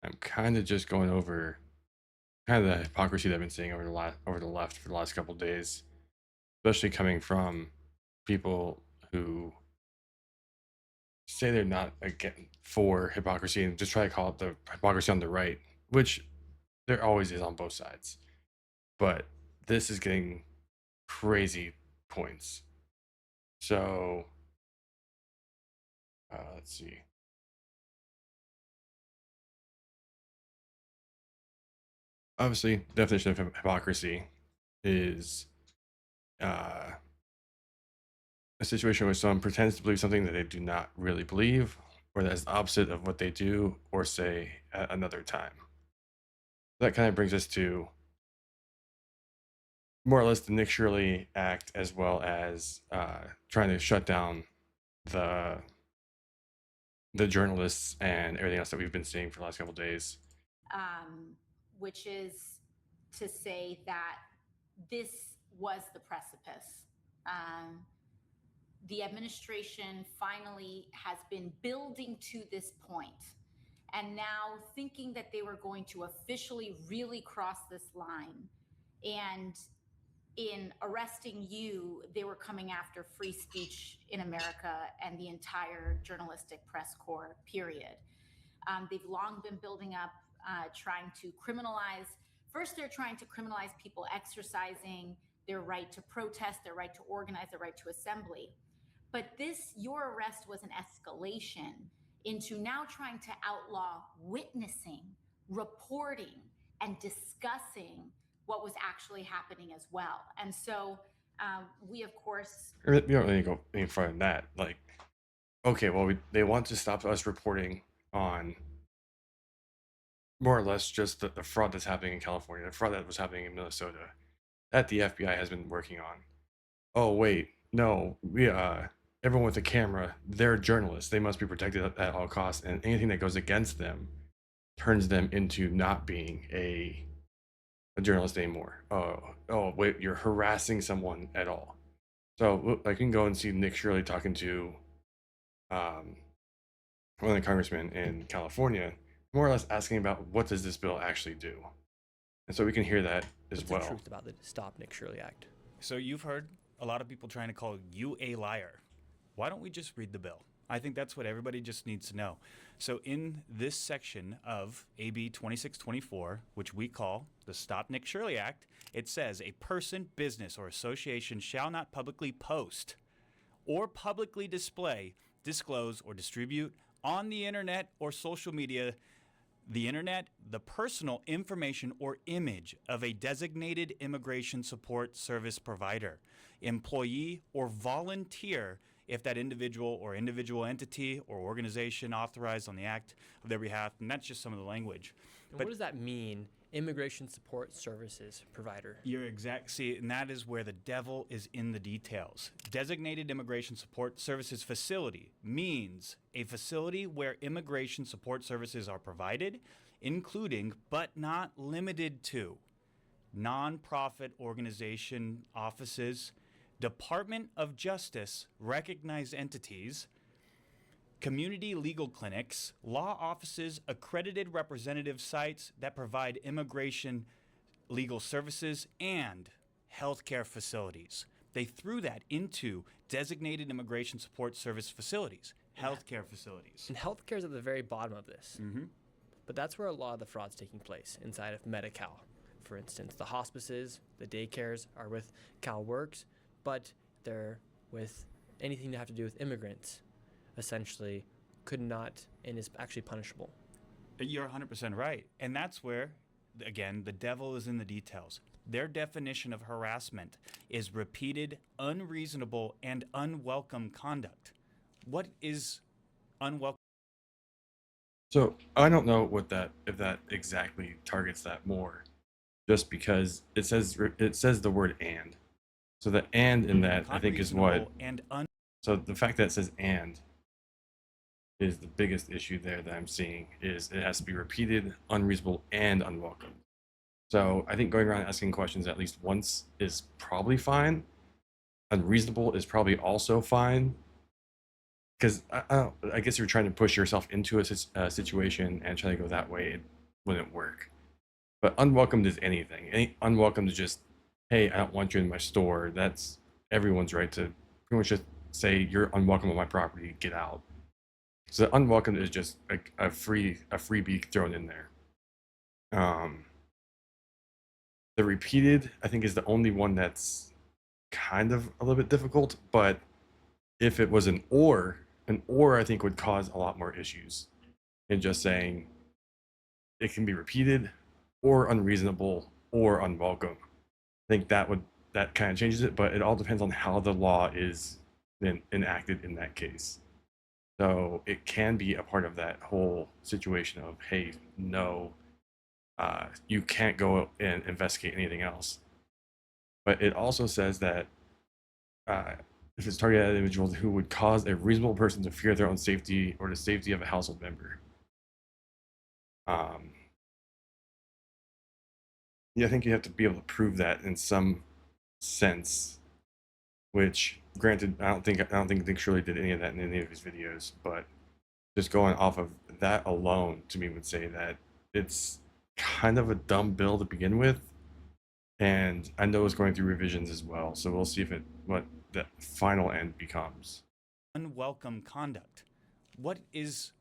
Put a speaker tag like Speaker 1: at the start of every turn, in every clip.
Speaker 1: I'm kind of just going over kind of the hypocrisy that I've been seeing over the left for the last couple of days, especially coming from people who say they're not again for hypocrisy and just try to call it the hypocrisy on the right, which there always is on both sides. But this is getting crazy points. So let's see. Obviously, definition of hypocrisy is uh, a situation where someone pretends to believe something that they do not really believe, or that is the opposite of what they do or say at another time. That kind of brings us to more or less the Nick Shirley Act, as well as trying to shut down the journalists and everything else that we've been seeing for the last couple of days.
Speaker 2: um, which is to say that this was the precipice. Um, the administration finally has been building to this point, and now thinking that they were going to officially really cross this line. And in arresting you, they were coming after free speech in America and the entire journalistic press corps, period. They've long been building up, trying to criminalize. First, they're trying to criminalize people exercising their right to protest, their right to organize, their right to assembly. But your arrest was an escalation into now trying to outlaw witnessing, reporting, and discussing what was actually happening as well. And so we, of course,
Speaker 1: We don't really go any further than that. Like, okay, well, they want to stop us reporting on more or less just the fraud that's happening in California, the fraud that was happening in Minnesota, that the FBI has been working on. Oh wait, no, we everyone with a camera, they're journalists. They must be protected at all costs, and anything that goes against them turns them into not being a journalist anymore. Oh wait, you're harassing someone at all. So I can go and see Nick Shirley talking to um, one of the congressmen in California, more or less asking about what does this bill actually do, and so we can hear that as
Speaker 3: What's the
Speaker 1: well.
Speaker 3: truth about the Stop Nick Shirley Act?
Speaker 4: So you've heard a lot of people trying to call you a liar. Why don't we just read the bill? I think that's what everybody just needs to know. So in this section of AB 2624, which we call the Stop Nick Shirley Act, it says a person, business, or association shall not publicly post or publicly display, disclose, or distribute on the internet or social media the personal information or image of a designated immigration support service provider, employee, or volunteer if that individual or individual entity or organization authorized on the act of their behalf. And that's just some of the language.
Speaker 3: And
Speaker 4: But
Speaker 3: what does that mean? Immigration support services provider.
Speaker 4: you're exact. See, and that is where the devil is in the details. Designated Immigration Support Services Facility means a facility where immigration support services are provided, including but not limited to nonprofit organization offices, Department of Justice recognized entities, community legal clinics, law offices, accredited representative sites that provide immigration legal services, and healthcare facilities. They threw that into designated immigration support service facilities, healthcare facilities.
Speaker 3: And healthcare is at the very bottom of this.
Speaker 4: Mm-hmm.
Speaker 3: But that's where a lot of the fraud's taking place inside of Medi-Cal. For instance, the hospices, the daycares are with CalWorks, but they're with anything to have to do with immigrants, essentially could not and is actually punishable.
Speaker 4: You're 100% right. And that's where, again, the devil is in the details. Their definition of harassment is repeated, unreasonable, and unwelcome conduct. What is unwelcome?
Speaker 1: So I don't know if that exactly targets that more, just because it says the word and. So the and in that I think is what.
Speaker 4: And
Speaker 1: So the fact that it says and is the biggest issue there that I'm seeing, is it has to be repeated, unreasonable, and unwelcome. So I think going around asking questions at least once is probably fine. Unreasonable is probably also fine, because I guess you're trying to push yourself into a situation and try to go that way. wouldn't work. But unwelcomed is anything. Unwelcomed is just, hey, I don't want you in my store. That's everyone's right to pretty much just say you're unwelcome on my property. Get out. So unwelcomed is just a freebie thrown in there. The repeated, I think, is the only one that's kind of a little bit difficult. But if it was an or, I think would cause a lot more issues. In just saying it can be repeated, or unreasonable, or unwelcome. I think that kind of changes it, but it all depends on how the law is then enacted in that case. So it can be a part of that whole situation of, hey, no, you can't go and investigate anything else. But it also says that if it's targeted at individuals who would cause a reasonable person to fear their own safety or the safety of a household member. Yeah, I think you have to be able to prove that in some sense. Which, granted, I don't think Dick Shirley did any of that in any of his videos, but just going off of that alone, to me, would say that it's kind of a dumb bill to begin with, and I know it's going through revisions as well. So we'll see what the final end becomes.
Speaker 4: Unwelcome conduct. What is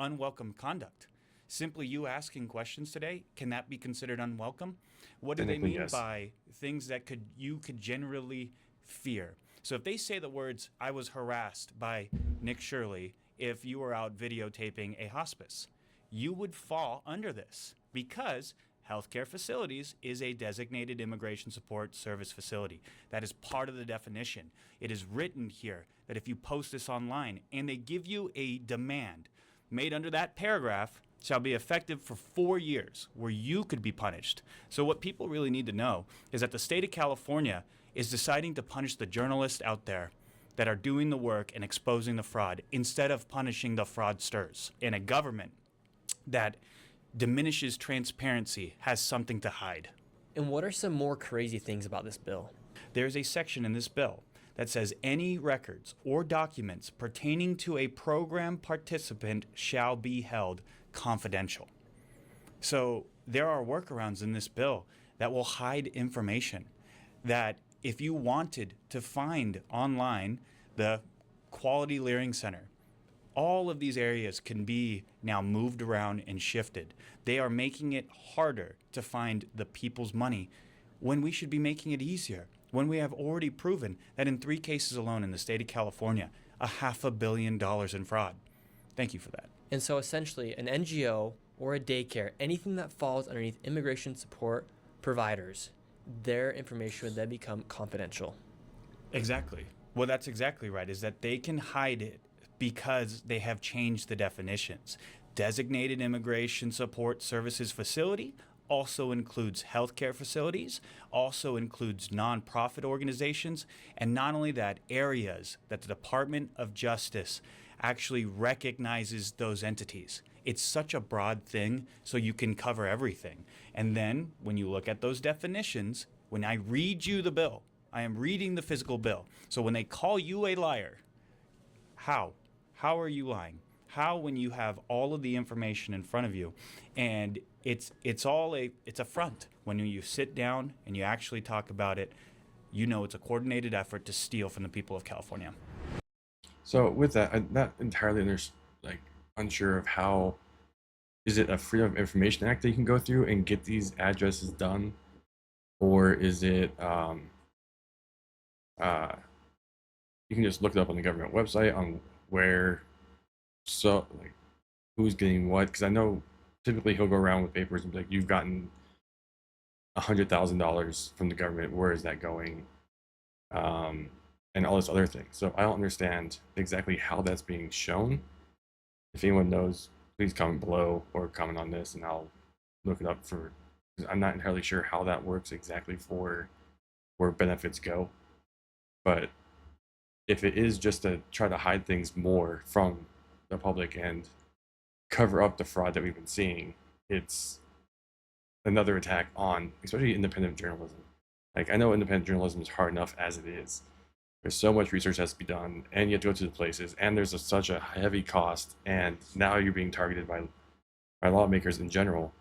Speaker 4: unwelcome conduct? Simply you asking questions today, can that be considered unwelcome? What do they
Speaker 1: Technically,
Speaker 4: mean
Speaker 1: yes.
Speaker 4: by things that you could generally fear? So if they say the words, I was harassed by Nick Shirley if you were out videotaping a hospice, you would fall under this because healthcare facilities is a designated immigration support service facility. That is part of the definition. It is written here that if you post this online and they give you a demand made under that paragraph, shall be effective for 4 years, where you could be punished. So what people really need to know is that the state of California is deciding to punish the journalists out there that are doing the work and exposing the fraud instead of punishing the fraudsters. In a government that diminishes transparency has something to hide.
Speaker 3: And what are some more crazy things about this bill?
Speaker 4: There's a section in this bill that says any records or documents pertaining to a program participant shall be held confidential. So there are workarounds in this bill that will hide information that if you wanted to find online the Quality Learning Center, all of these areas can be now moved around and shifted. They are making it harder to find the people's money when we should be making it easier. When we have already proven that in 3 cases alone in the state of California, $500 million in fraud. Thank you for that.
Speaker 3: And so essentially, an NGO or a daycare, anything that falls underneath immigration support providers, their information would then become confidential.
Speaker 4: Exactly. Well, that's exactly right, is that they can hide it because they have changed the definitions. Designated Immigration Support Services Facility also includes healthcare facilities, also includes nonprofit organizations, and not only that, areas that the Department of Justice actually recognizes those entities. It's such a broad thing, so you can cover everything. And then when you look at those definitions, when I read you the bill, I am reading the physical bill. So when they call you a liar, how? How are you lying? How, when you have all of the information in front of you, and it's a front. When you sit down and you actually talk about it, you know it's a coordinated effort to steal from the people of California.
Speaker 1: So with that, I'm not entirely unsure of how. Is it a Freedom of Information Act that you can go through and get these addresses done, or is it you can just look it up on the government website on where, so like who's getting what? Because I know typically he'll go around with papers and be like, you've gotten $100,000 from the government. Where is that going? And all this other thing. So I don't understand exactly how that's being shown. If anyone knows, please comment below or comment on this and I'll look it up for, because I'm not entirely sure how that works exactly for where benefits go. But if it is just to try to hide things more from the public and cover up the fraud that we've been seeing, it's another attack on especially independent journalism. Like, I know independent journalism is hard enough as it is. There's so much research has to be done, and you have to go to the places, and there's such a heavy cost, and now you're being targeted by lawmakers in general.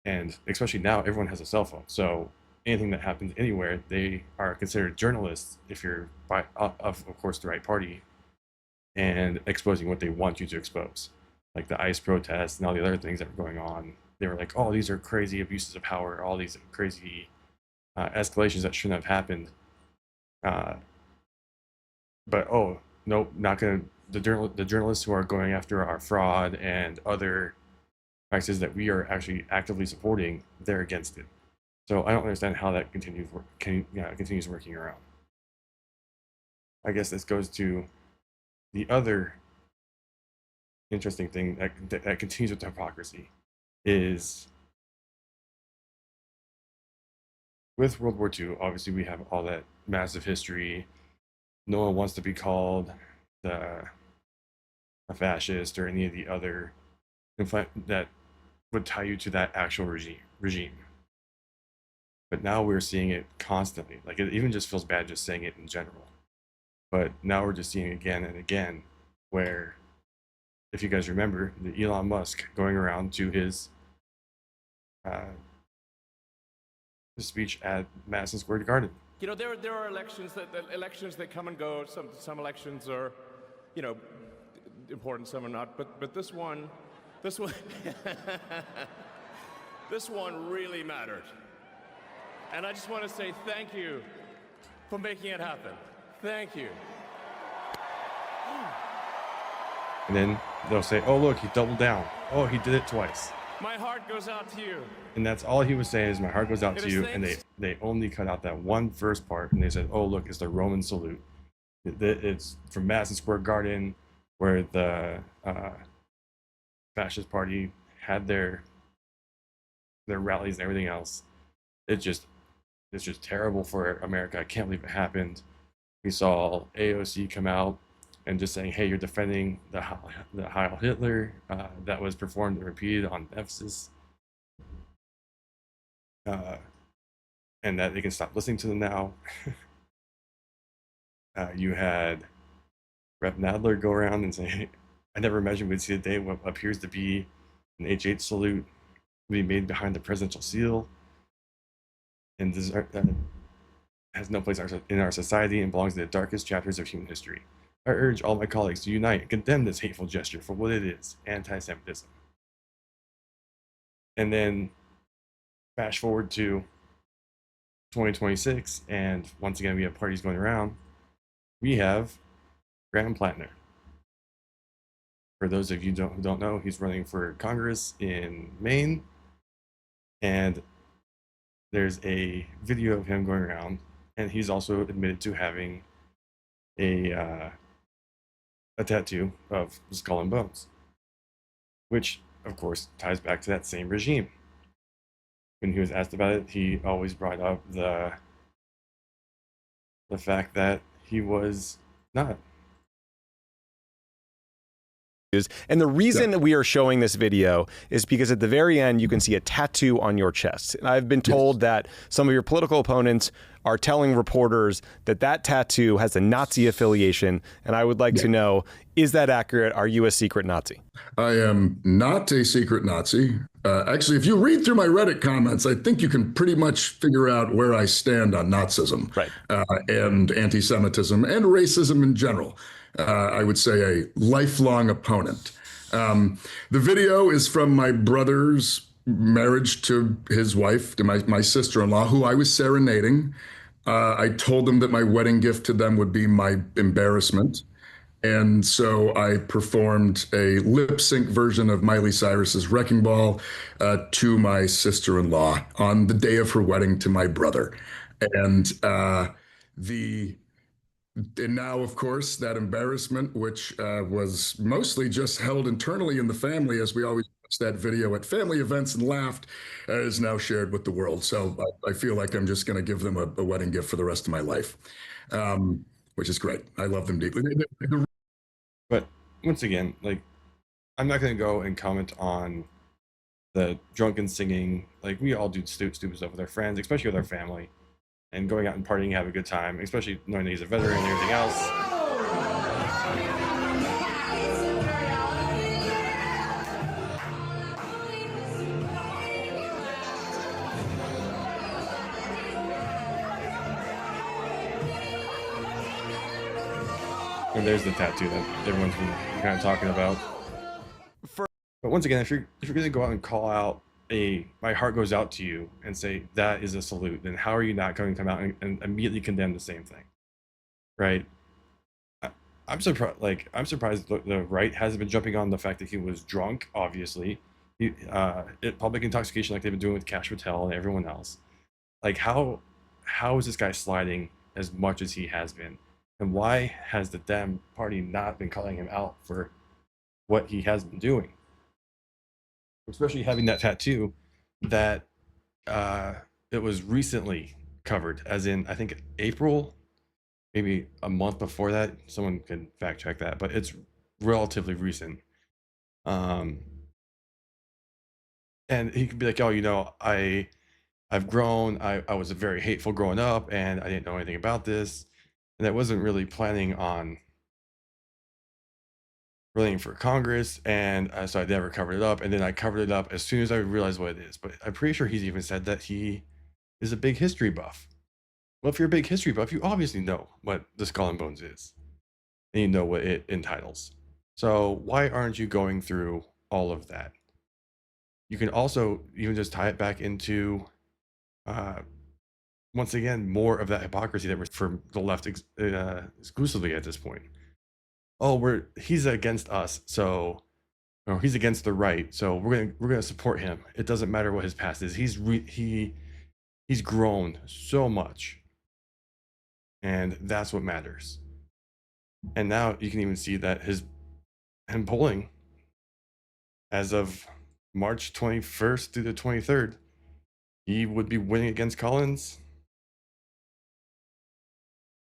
Speaker 1: And especially now, everyone has a cell phone. So anything that happens anywhere, they are considered journalists if you're of course, the right party, and exposing what they want you to expose, like the ICE protests and all the other things that were going on. They were like, "Oh, these are crazy abuses of power, all these crazy escalations that shouldn't have happened." Uh, but oh, nope, not gonna. The journalists who are going after our fraud and other practices that we are actually actively supporting, they're against it. So I don't understand how that continues working around. I guess this goes to the other interesting thing that continues with the hypocrisy is with World War II. Obviously, we have all that massive history. No one wants to be called a fascist or any of the other that would tie you to that actual regime. But now we're seeing it constantly. Like, it even just feels bad just saying it in general. But now we're just seeing it again and again, where, if you guys remember, the Elon Musk going around to his speech at Madison Square Garden.
Speaker 5: You know, there are elections that come and go. Some elections are, you know, important. Some are not. But this one, this one really mattered. And I just want to say thank you for making it happen. Thank you.
Speaker 1: And then they'll say, "Oh, look, he doubled down. Oh, he did it twice."
Speaker 5: My heart goes out to you.
Speaker 1: And that's all he was saying is, "My heart goes out
Speaker 5: It
Speaker 1: to
Speaker 5: is
Speaker 1: you."
Speaker 5: thanks.
Speaker 1: And they only cut out that one first part, and they said, "Oh, look, it's the Roman salute." It's from Madison Square Garden, where the fascist party had their rallies and everything else. It's just terrible for America. I can't believe it happened. We saw AOC come out and just saying, "Hey, you're defending the Heil Hitler that was performed and repeated on emphasis, and that they can stop listening to them now." You had Rep. Nadler go around and say, "I never imagined we'd see a day what appears to be an H-8 salute be made behind the presidential seal, and this has no place in our society and belongs to the darkest chapters of human history. I urge all my colleagues to unite and condemn this hateful gesture for what it is, anti-Semitism." And then fast forward to 2026, and once again we have parties going around. We have Graham Plattner. For those of you who don't know, he's running for Congress in Maine, and there's a video of him going around, and he's also admitted to having a tattoo of Skull and Bones, which of course ties back to that same regime. When he was asked about it, he always brought up the fact that he was not.
Speaker 6: And the reason that we are showing this video is because at the very end, you can see a tattoo on your chest. And I've been told that some of your political opponents are telling reporters that that tattoo has a Nazi affiliation. And I would like to know, is that accurate? Are you a secret Nazi?
Speaker 7: I am not a secret Nazi. Actually, if you read through my Reddit comments, I think you can pretty much figure out where I stand on Nazism,
Speaker 6: Right.
Speaker 7: And anti-Semitism and racism in general. I would say a lifelong opponent. The video is from my brother's marriage to his wife, to my sister-in-law, who I was serenading. I told them that my wedding gift to them would be my embarrassment. And so I performed a lip sync version of Miley Cyrus's Wrecking Ball to my sister-in-law on the day of her wedding to my brother. And and now, of course, that embarrassment, which was mostly just held internally in the family, as we always watched that video at family events and laughed, is now shared with the world. So I feel like I'm just going to give them a wedding gift for the rest of my life, which is great. I love them deeply.
Speaker 1: But once again, like, I'm not going to go and comment on the drunken singing. Like, we all do stupid stuff with our friends, especially with our family, and going out and partying, have a good time, especially knowing that he's a veteran and everything else. And there's the tattoo that everyone's been kind of talking about. But once again, if you're gonna go out and call out "My heart goes out to you" and say that is a salute, then how are you not going to come out and immediately condemn the same thing, right? I, I'm surprised. Like, I'm surprised the right hasn't been jumping on the fact that he was drunk. Obviously, public intoxication, like they've been doing with Cash Patel and everyone else. Like, how is this guy sliding as much as he has been, and why has the Dem Party not been calling him out for what he has been doing? Especially having that tattoo that it was recently covered, as in I think April, maybe a month before that. Someone can fact check that, but it's relatively recent. Um, and he could be like, "Oh, I've grown. I was very hateful growing up, and I didn't know anything about this, and I wasn't really planning on running for Congress, and so I never covered it up. And then I covered it up as soon as I realized what it is." But I'm pretty sure he's even said that he is a big history buff. Well, if you're a big history buff, you obviously know what the Skull and Bones is, and you know what it entitles. So why aren't you going through all of that? You can also even just tie it back into, uh, once again, more of that hypocrisy that we're from the left exclusively at this point. Oh, he's against us, so, or he's against the right, so we're gonna support him. It doesn't matter what his past is. He's grown so much, and that's what matters. And now you can even see that him polling as of March 21st through the 23rd, he would be winning against Collins,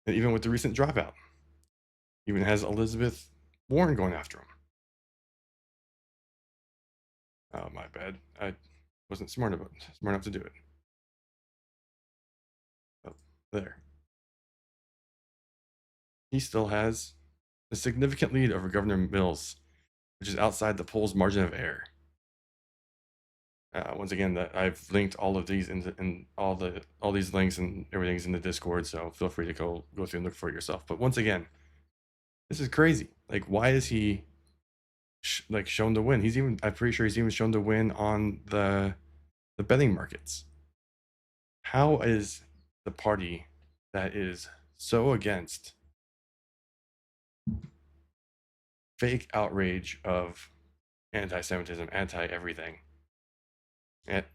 Speaker 1: and even with the recent dropout, even has Elizabeth Warren going after him. Oh, my bad. I wasn't smart enough to do it. Oh, there. He still has a significant lead over Governor Mills, which is outside the poll's margin of error. Once again, I've linked all of these in all these links, and everything's in the Discord, so feel free to go through and look for it yourself. But once again, this is crazy. Like, why is he shown to win? I'm pretty sure he's even shown to win on the betting markets. How is the party that is so against fake outrage of anti-Semitism, anti-everything, and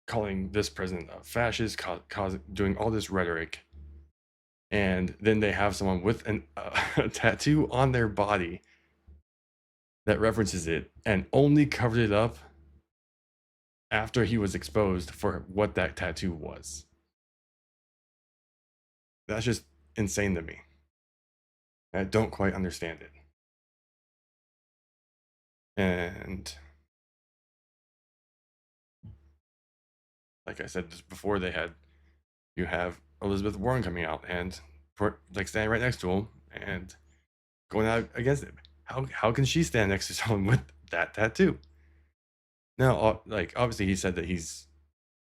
Speaker 1: calling this president a fascist, doing all this rhetoric, and then they have someone with a tattoo on their body that references it, and only covered it up after he was exposed for what that tattoo was? That's just insane to me. I don't quite understand it. And like I said just before, you have Elizabeth Warren coming out and standing right next to him and going out against it. How can she stand next to someone with that tattoo? Now, obviously, he said that he's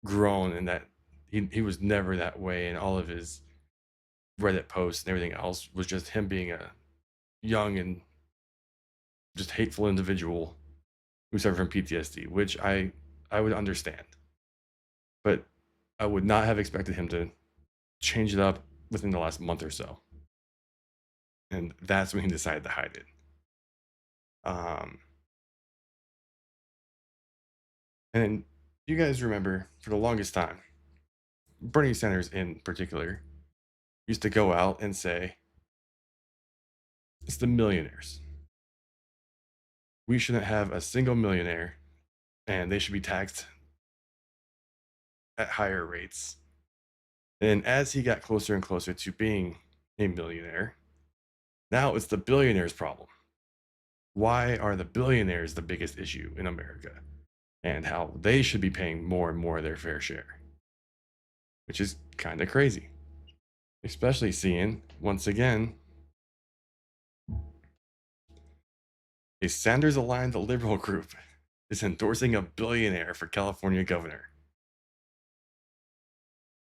Speaker 1: grown and that he was never that way, and all of his Reddit posts and everything else was just him being a young and just hateful individual who suffered from PTSD, which I would understand, but I would not have expected him to change it up within the last month or so, and that's when he decided to hide it. And you guys remember, for the longest time, Bernie Sanders in particular used to go out and say, it's the millionaires. We shouldn't have a single millionaire, and they should be taxed at higher rates. And as he got closer and closer to being a millionaire, now it's the billionaires' problem. Why are the billionaires the biggest issue in America? And how they should be paying more and more of their fair share, which is kind of crazy. Especially seeing, once again, a Sanders-aligned liberal group is endorsing a billionaire for California governor.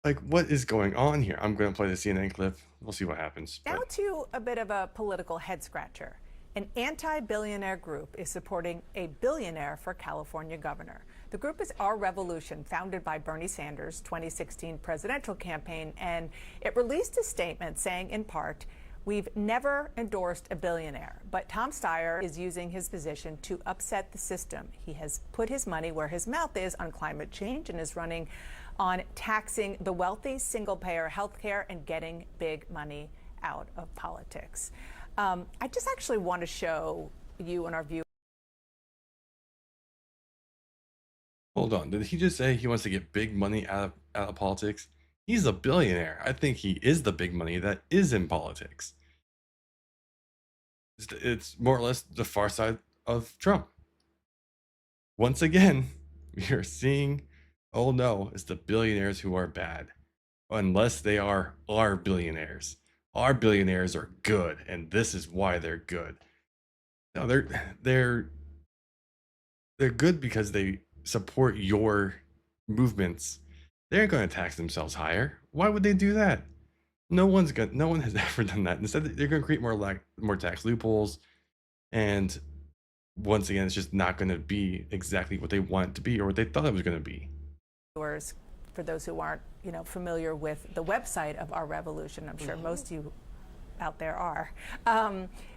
Speaker 1: Like, what is going on here? I'm going to play the CNN clip. We'll see what happens.
Speaker 8: Now
Speaker 1: But
Speaker 8: to a bit of a political head scratcher. An anti-billionaire group is supporting a billionaire for California governor. The group is Our Revolution, founded by Bernie Sanders' 2016 presidential campaign, and it released a statement saying, in part, "We've never endorsed a billionaire, but Tom Steyer is using his position to upset the system. He has put his money where his mouth is on climate change and is running on taxing the wealthy, single-payer health care, and getting big money out of politics." I just actually want to show you and our viewers.
Speaker 1: hold on. Did he just say he wants to get big money out of politics? He's a billionaire. I think he is the big money that is in politics. It's more or less the far side of Trump. Once again, we are seeing, oh no, it's the billionaires who are bad. Unless they are our billionaires. Our billionaires are good, and this is why they're good. No, they're good because they support your movements. They aren't going to tax themselves higher. Why would they do that? No one has ever done that. Instead, they're going to create more tax loopholes, and once again, it's just not going to be exactly what they want it to be or what they thought it was going to be.
Speaker 8: For those who aren't, familiar with the website of Our Revolution, I'm sure most of you out there are.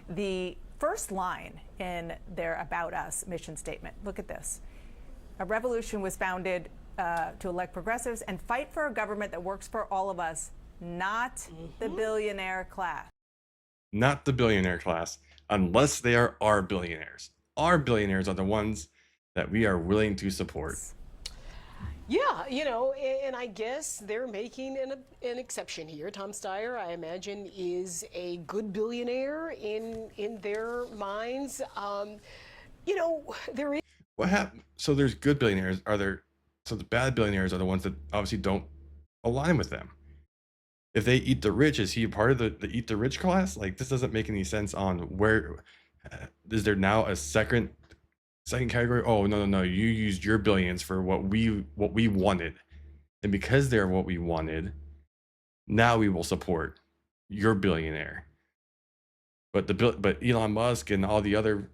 Speaker 8: The first line in their About Us mission statement, look at this. Our revolution was founded to elect progressives and fight for a government that works for all of us, not the billionaire class.
Speaker 1: Not the billionaire class, unless they are our billionaires. Our billionaires are the ones that we are willing to support.
Speaker 9: Yeah, and I guess they're making an exception here. Tom Steyer, I imagine, is a good billionaire in their minds. There is.
Speaker 1: What happened? So there's good billionaires. So the bad billionaires are the ones that obviously don't align with them. If they eat the rich, is he a part of the eat the rich class? Like, this doesn't make any sense on where is there now a second category? Oh, no, you used your billions for what we wanted, and because they're what we wanted, now we will support your billionaire. But Elon Musk and all the other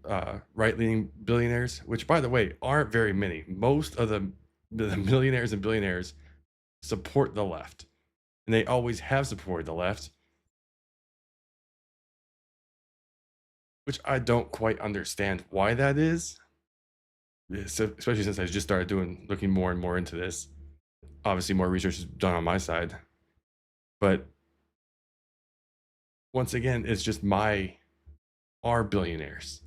Speaker 1: right-leaning billionaires, which by the way aren't very many, most of the millionaires and billionaires support the left, and they always have supported the left, which I don't quite understand why that is. So, especially since I just started looking more and more into this. Obviously, more research is done on my side, but once again, it's just our billionaires.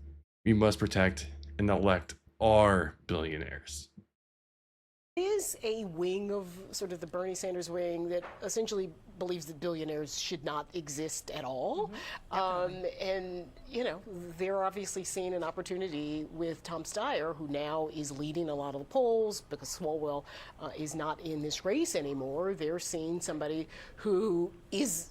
Speaker 1: We must protect and elect our billionaires.
Speaker 9: Is a wing of sort of the Bernie Sanders wing that essentially believes that billionaires should not exist at all. And, they're obviously seeing an opportunity with Tom Steyer, who now is leading a lot of the polls because Swalwell is not in this race anymore. They're seeing somebody who is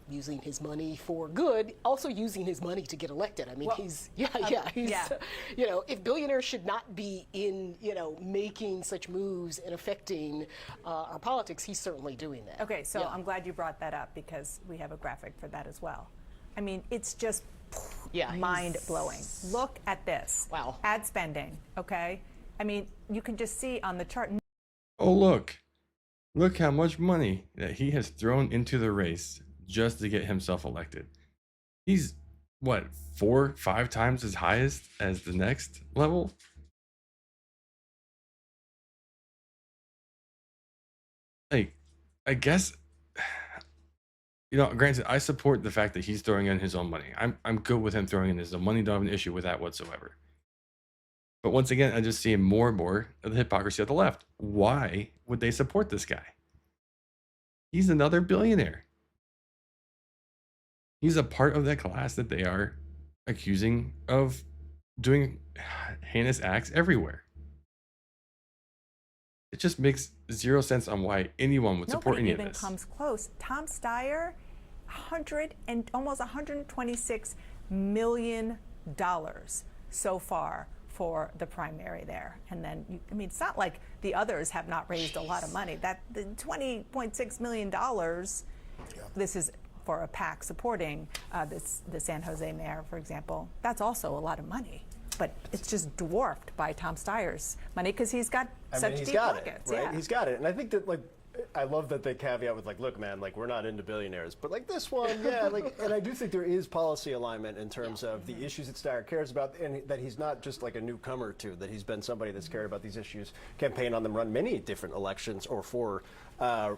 Speaker 9: using his money for good, also using his money to get elected. I mean, he's if billionaires should not be in, making such moves and affecting our politics, he's certainly doing that.
Speaker 8: Okay, so I'm glad you brought that up because we have a graphic for that as well. I mean, it's just mind-blowing. Look at this.
Speaker 9: Wow.
Speaker 8: Ad spending, okay? I mean, you can just see on the chart.
Speaker 1: Oh, look how much money that he has thrown into the race just to get himself elected. He's what, 4-5 times as highest as the next level? Like, I guess, granted, I support the fact that he's throwing in his own money. I'm good with him throwing in his own money. Don't have an issue with that whatsoever. But once again, I just see more and more of the hypocrisy of the left. Why would they support this guy? He's another billionaire. He's a part of that class that they are accusing of doing heinous acts everywhere. It just makes zero sense on why anyone would support any of this.
Speaker 8: Nobody even comes close. Tom Steyer, almost $126 million so far for the primary there. And then, I mean, it's not like the others have not raised a lot of money. That the $20.6 million, this is for a PAC supporting the San Jose mayor, for example. That's also a lot of money. But it's just dwarfed by Tom Steyer's money because he's got such deep pockets.
Speaker 10: Right?
Speaker 8: Yeah.
Speaker 10: He's got it. And I think that, like, I love that they caveat with, like, look, man, like, we're not into billionaires, but like this one, yeah, like, and I do think there is policy alignment in terms of the issues that Steyer cares about, and that he's not just like a newcomer to, that he's been somebody that's cared about these issues, campaigned on them, run many different elections, or for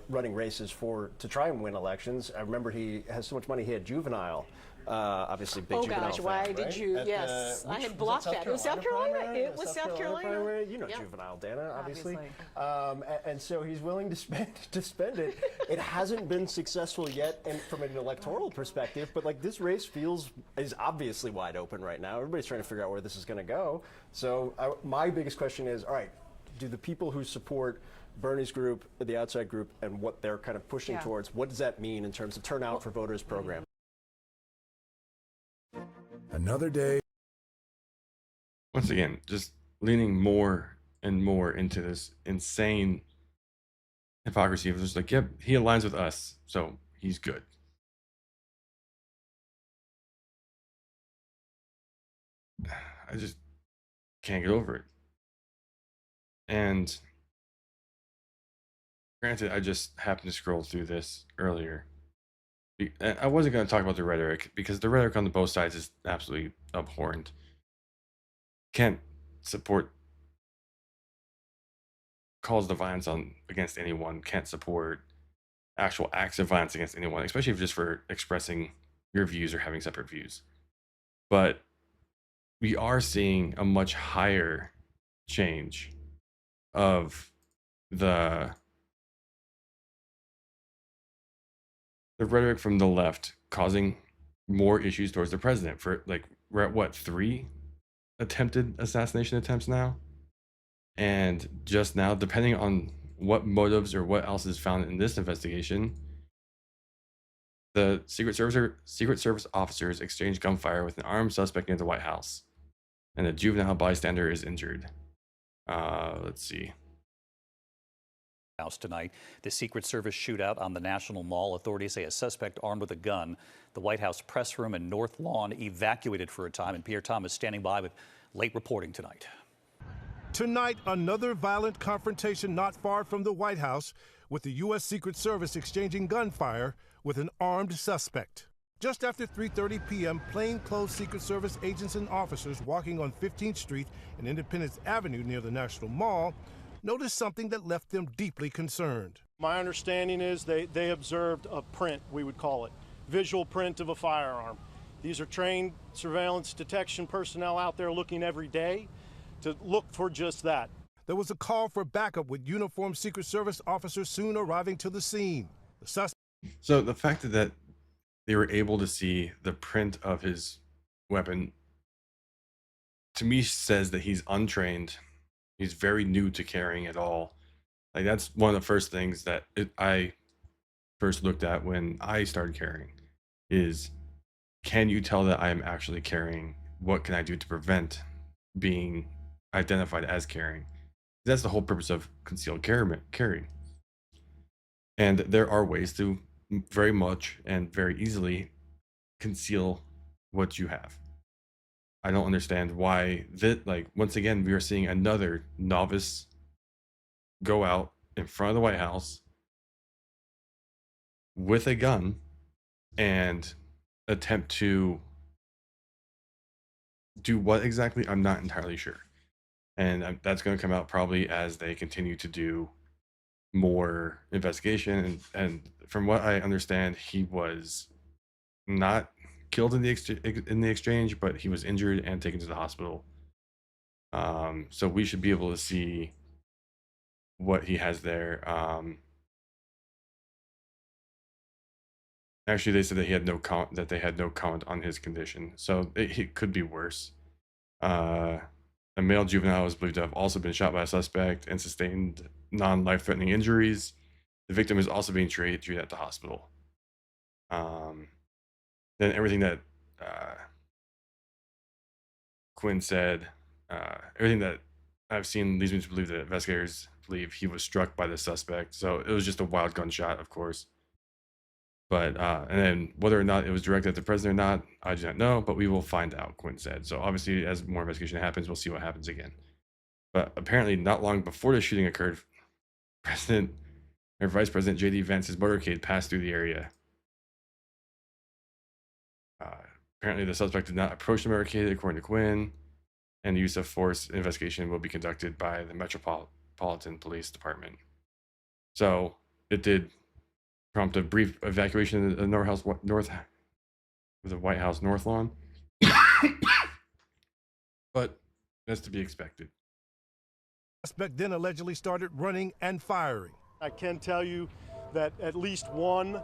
Speaker 10: running races to try and win elections. I remember he has so much money, he had Juvenile. Obviously, big Juvenile
Speaker 9: gosh,
Speaker 10: fan,
Speaker 9: why
Speaker 10: right?
Speaker 9: did you? Yes, I had blocked that. It was South Carolina. It was South Carolina.
Speaker 10: You know Juvenile, Dana, obviously. And so he's willing to spend it. It hasn't been successful yet, and from an electoral perspective. But like this race is obviously wide open right now. Everybody's trying to figure out where this is going to go. So my biggest question is, all right, do the people who support Bernie's group, the outside group, and what they're kind of pushing towards, what does that mean in terms of turnout for voters program?
Speaker 11: Another day.
Speaker 1: Once again, just leaning more and more into this insane hypocrisy of just like, yep, he aligns with us, so he's good. I just can't get over it. And granted, I just happened to scroll through this earlier. I wasn't going to talk about the rhetoric because the rhetoric on the both sides is absolutely abhorrent. Can't support calls to violence against anyone. Can't support actual acts of violence against anyone, especially if just for expressing your views or having separate views. But we are seeing a much higher change of the rhetoric from the left causing more issues towards the president. For like, we're at what, 3 attempted assassination attempts now? And just now, depending on what motives or what else is found in this investigation, the Secret Service officers exchanged gunfire with an armed suspect near the White House, and a juvenile bystander is injured. Let's see.
Speaker 12: House tonight. The Secret Service shootout on the National Mall. Authorities say a suspect armed with a gun. The White House press room and North Lawn evacuated for a time. And Pierre Thomas standing by with late reporting tonight.
Speaker 11: Tonight, another violent confrontation not far from the White House, with the U.S. Secret Service exchanging gunfire with an armed suspect. Just after 3:30 p.m., plainclothes Secret Service agents and officers walking on 15th Street and Independence Avenue near the National Mall noticed something that left them deeply concerned.
Speaker 13: My understanding is they observed a print, we would call it, visual print of a firearm. These are trained surveillance detection personnel out there looking every day to look for just that.
Speaker 11: There was a call for backup with uniformed Secret Service officers soon arriving to the scene.
Speaker 1: So the fact that they were able to see the print of his weapon, to me, says that he's untrained. He's very new to carrying at all. Like, that's one of the first things that I first looked at when I started carrying is, can you tell that I am actually carrying? What can I do to prevent being identified as carrying? That's the whole purpose of concealed carry. And there are ways to very much and very easily conceal what you have. I don't understand why that, like, once again, we are seeing another novice go out in front of the White House with a gun and attempt to do what exactly? I'm not entirely sure. And that's going to come out probably as they continue to do more investigation. And from what I understand, he was not killed in the exchange, but he was injured and taken to the hospital. So we should be able to see what he has there. Actually, they said that they had no comment on his condition, so it could be worse. A male juvenile is believed to have also been shot by a suspect and sustained non-life-threatening injuries. The victim is also being treated at the hospital. Then everything that Quinn said everything that I've seen leads me to believe that investigators believe he was struck by the suspect. So it was just a wild gunshot, of course. But and then whether or not it was directed at the president or not, I do not know. But we will find out, Quinn said. So obviously, as more investigation happens, we'll see what happens again. But apparently, not long before the shooting occurred, President or Vice President J.D. Vance's motorcade passed through the area. Apparently, the suspect did not approach the motorcade, according to Quinn, and the use of force investigation will be conducted by the Metropolitan Police Department. So it did prompt a brief evacuation of the the White House North Lawn, but that's to be expected.
Speaker 11: Suspect then allegedly started running and firing.
Speaker 13: I can tell you that at least one,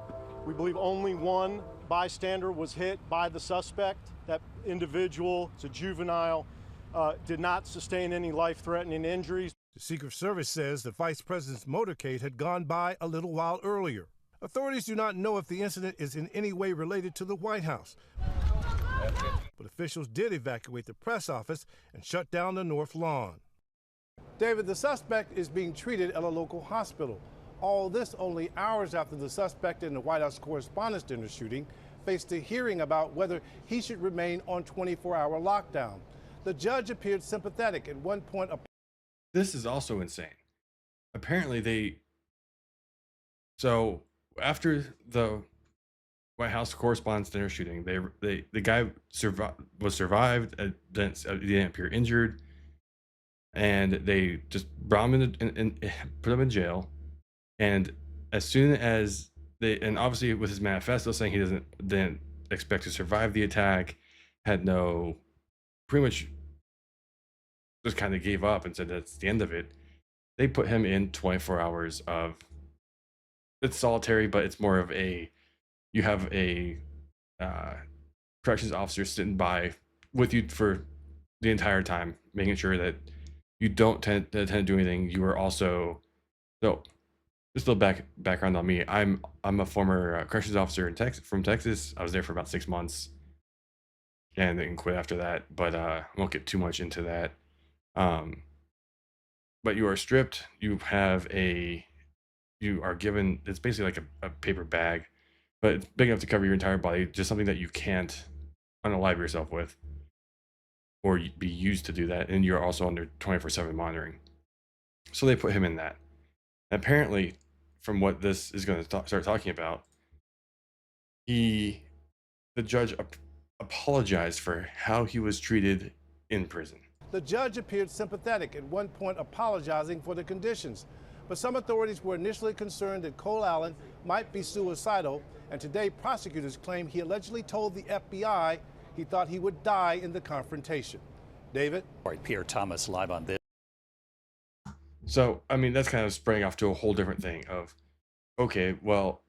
Speaker 13: we believe only one bystander was hit by the suspect. That individual, it's a juvenile, did not sustain any life-threatening injuries.
Speaker 11: The Secret Service says the vice president's motorcade had gone by a little while earlier. Authorities do not know if the incident is in any way related to the White House. But officials did evacuate the press office and shut down the North Lawn. David, the suspect is being treated at a local hospital. All this only hours after the suspect in the White House Correspondents' Dinner shooting faced a hearing about whether he should remain on 24-hour lockdown. The judge appeared sympathetic at one point.
Speaker 1: This is also insane. Apparently, so after the White House Correspondents' Dinner shooting, the guy survived, didn't appear injured, and they just brought him in put him in jail. And as soon as and obviously with his manifesto saying he didn't expect to survive the attack, pretty much just kind of gave up and said that's the end of it. They put him in 24 hours of, it's solitary, but it's more of you have a corrections officer sitting by with you for the entire time, making sure that you don't tend to do anything. You are also, so just a little background on me. I'm a former corrections officer from Texas. I was there for about 6 months, and then quit after that. But I won't get too much into that. But you are stripped. You are given. It's basically like a paper bag, but it's big enough to cover your entire body. Just something that you can't unalive yourself with, or be used to do that. And you're also under 24/7 monitoring. So they put him in that. And apparently, from what this is going to start talking about, the judge apologized for how he was treated in prison.
Speaker 11: The judge appeared sympathetic at one point, apologizing for the conditions. But some authorities were initially concerned that Cole Allen might be suicidal, and today prosecutors claim he allegedly told the FBI he thought he would die in the confrontation. David?
Speaker 12: All right, Pierre Thomas live on this.
Speaker 1: So, I mean, that's kind of spraying off to a whole different thing of, okay, well,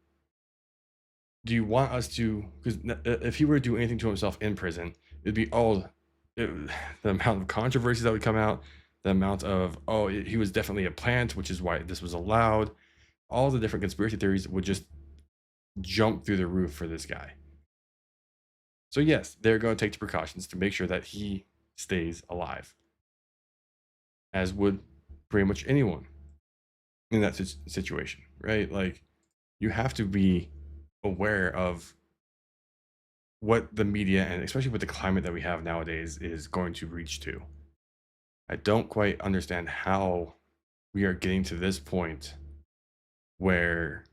Speaker 1: do you want us to, because if he were to do anything to himself in prison, it'd be the amount of controversy that would come out, the amount of, he was definitely a plant, which is why this was allowed. All the different conspiracy theories would just jump through the roof for this guy. So yes, they're going to take the precautions to make sure that he stays alive, as would pretty much anyone in that situation, right? Like, you have to be aware of what the media, and especially with the climate that we have nowadays, is going to reach to. I don't quite understand how we are getting to this point where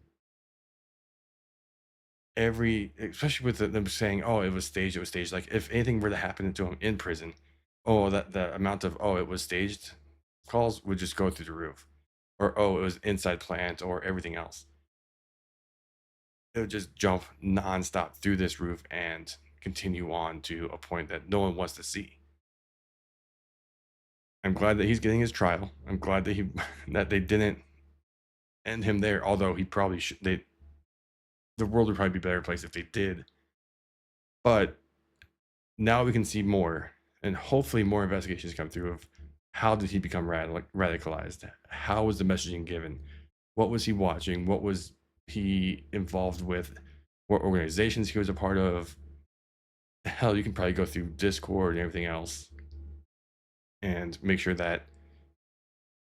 Speaker 1: especially with them saying, it was staged, like if anything were to happen to him in prison, that the amount of it was staged calls would just go through the roof, or it was inside plant, or everything else. It would just jump nonstop through this roof and continue on to a point that no one wants to see. I'm glad that he's getting his trial. I'm glad that that they didn't end him there, although he probably should. The world would probably be a better place if they did. But now we can see more, and hopefully more investigations come through of how did he become radicalized? How was the messaging given? What was he watching? What was he involved with? What organizations he was a part of? Hell, you can probably go through Discord and everything else and make sure that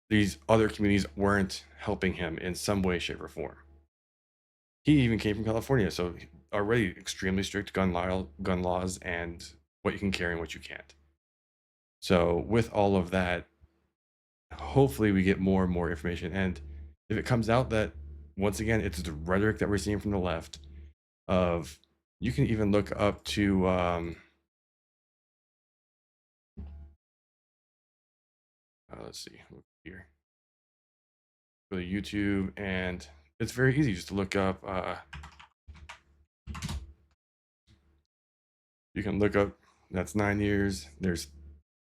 Speaker 1: these other communities weren't helping him in some way, shape, or form. He even came from California, so already extremely strict gun laws and what you can carry and what you can't. So with all of that, hopefully we get more and more information. And if it comes out that, once again, it's the rhetoric that we're seeing from the left of, you can even look up to let's see, look here, go to YouTube, and it's very easy just to look up you can look up, that's 9 years, there's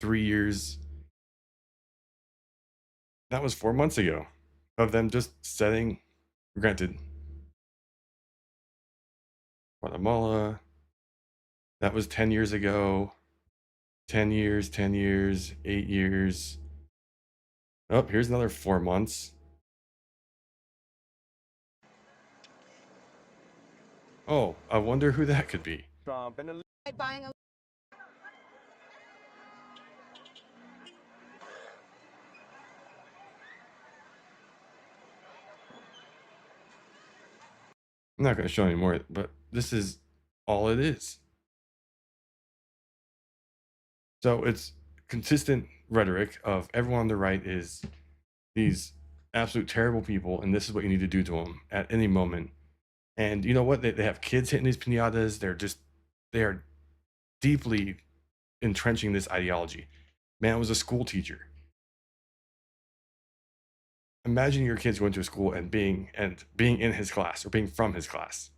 Speaker 1: 3 years. That was 4 months ago of them just setting, granted, Guatemala, that was 10 years ago, 10 years, 10 years, 8 years. Oh, here's another 4 months. Oh, I wonder who that could be.
Speaker 14: Buying a
Speaker 1: I'm not going to show any more, but this is all it is. So it's consistent rhetoric of everyone on the right is these absolute terrible people, and this is what you need to do to them at any moment. And you know what? They have kids hitting these pinatas. They are deeply entrenching this ideology. Man was a school teacher. Imagine your kids going to a school and being in his class or being from his class.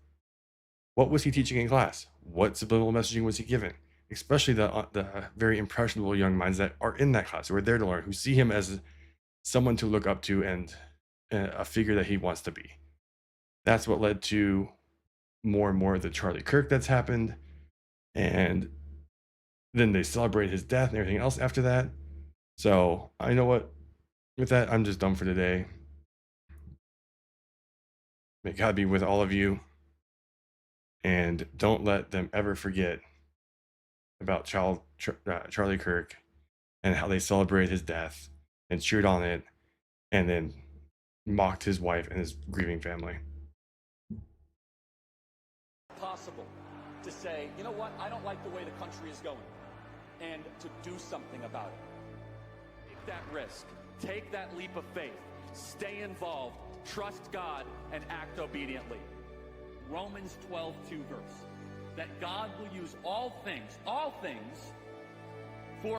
Speaker 1: What was he teaching in class? What subliminal messaging was he giving? Especially the very impressionable young minds that are in that class, who are there to learn, who see him as someone to look up to and a figure that he wants to be. That's what led to more and more of the Charlie Kirk that's happened. And then they celebrate his death and everything else after that. So I know what, with that, I'm just done for today. May God be with all of you. And don't let them ever forget about Charlie Kirk and how they celebrated his death and cheered on it and then mocked his wife and his grieving family.
Speaker 15: Possible to say, you know what, I don't like the way the country is going, and to do something about it. Take that risk, take that leap of faith, stay involved, trust God, and act obediently. Romans 12:2 verse, that God will use all things